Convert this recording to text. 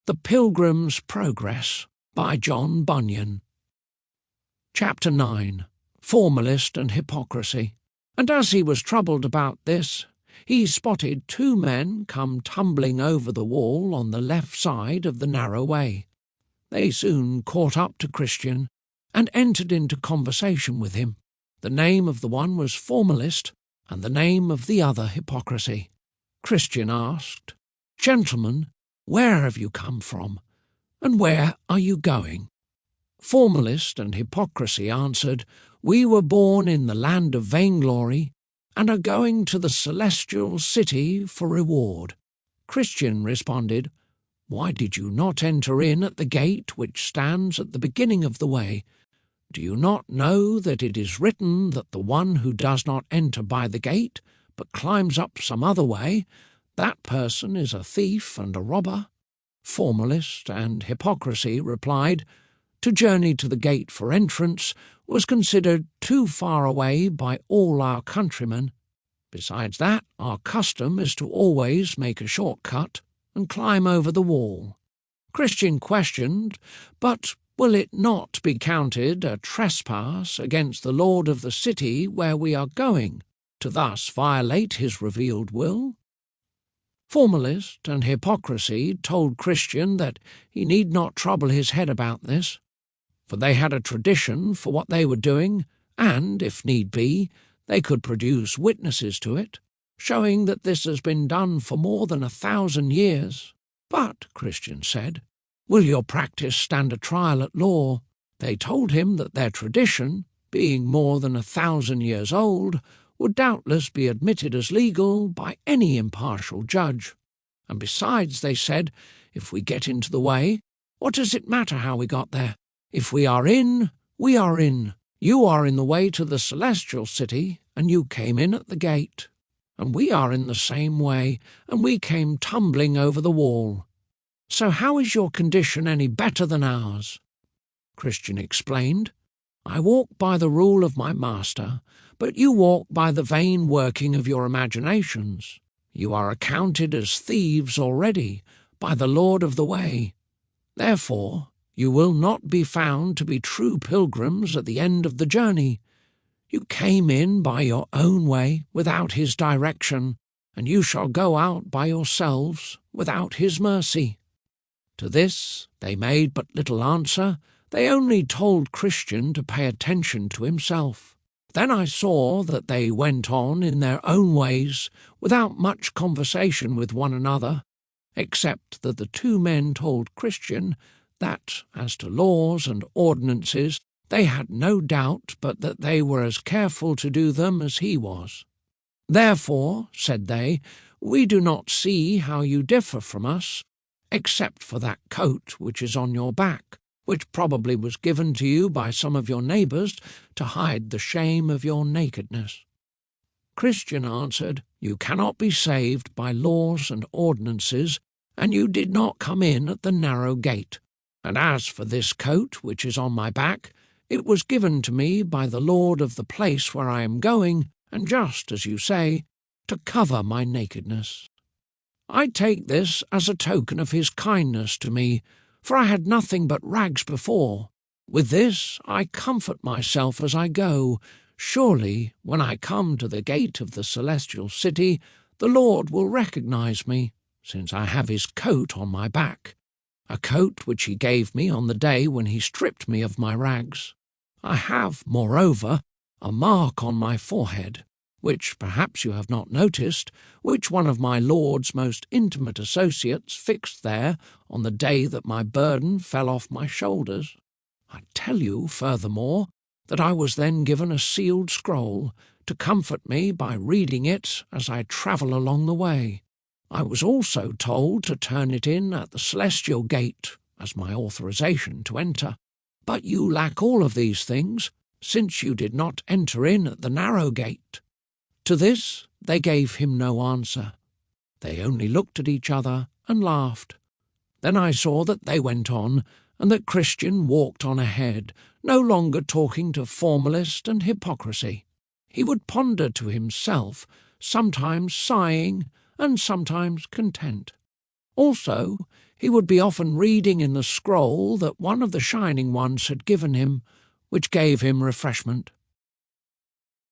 The Pilgrim's Progress by John Bunyan. Chapter 9. Formalist and Hypocrisy. And as he was troubled about this, he spotted two men come tumbling over the wall on the left side of the narrow way. They soon caught up to Christian and entered into conversation with him. The name of the one was Formalist, and the name of the other Hypocrisy. Christian asked, "Gentlemen, where have you come from, and where are you going?" Formalist and Hypocrisy answered, "We were born in the land of vainglory, and are going to the celestial city for reward." Christian responded, "Why did you not enter in at the gate which stands at the beginning of the way? Do you not know that it is written that the one who does not enter by the gate, but climbs up some other way, that person is a thief and a robber?" Formalist and Hypocrisy replied, "To journey to the gate for entrance was considered too far away by all our countrymen. Besides that, our custom is to always make a short cut and climb over the wall." Christian questioned, "But will it not be counted a trespass against the lord of the city where we are going, to thus violate his revealed will?" Formalist and Hypocrisy told Christian that he need not trouble his head about this, for they had a tradition for what they were doing, and, if need be, they could produce witnesses to it, showing that this has been done for more than 1,000 years. "But," Christian said, "will your practice stand a trial at law?" They told him that their tradition, being more than 1,000 years old, would doubtless be admitted as legal by any impartial judge. And besides, they said, if we get into the way, what does it matter how we got there? If we are in, we are in. You are in the way to the celestial city, and you came in at the gate. And we are in the same way, and we came tumbling over the wall. So how is your condition any better than ours?" Christian explained, "I walk by the rule of my master, but you walk by the vain working of your imaginations. You are accounted as thieves already by the Lord of the way. Therefore, you will not be found to be true pilgrims at the end of the journey. You came in by your own way without his direction, and you shall go out by yourselves without his mercy." To this they made but little answer. They only told Christian to pay attention to himself. Then I saw that they went on in their own ways without much conversation with one another, except that the two men told Christian that, as to laws and ordinances, they had no doubt but that they were as careful to do them as he was. "Therefore," said they, "we do not see how you differ from us, except for that coat which is on your back, which probably was given to you by some of your neighbours to hide the shame of your nakedness." Christian answered, "You cannot be saved by laws and ordinances, and you did not come in at the narrow gate. And as for this coat which is on my back, it was given to me by the Lord of the place where I am going, and just as you say, to cover my nakedness. I take this as a token of his kindness to me, for I had nothing but rags before. With this I comfort myself as I go. Surely, when I come to the gate of the celestial city, the Lord will recognize me, since I have his coat on my back, a coat which he gave me on the day when he stripped me of my rags. I have, moreover, a mark on my forehead, which perhaps you have not noticed, which one of my lord's most intimate associates fixed there on the day that my burden fell off my shoulders. I tell you, furthermore, that I was then given a sealed scroll to comfort me by reading it as I travel along the way. I was also told to turn it in at the celestial gate as my authorization to enter. But you lack all of these things, since you did not enter in at the narrow gate." To this they gave him no answer. They only looked at each other and laughed. Then I saw that they went on, and that Christian walked on ahead, no longer talking to Formalist and Hypocrisy. He would ponder to himself, sometimes sighing and sometimes content. Also, He would be often reading in the scroll that one of the Shining Ones had given him, which gave him refreshment.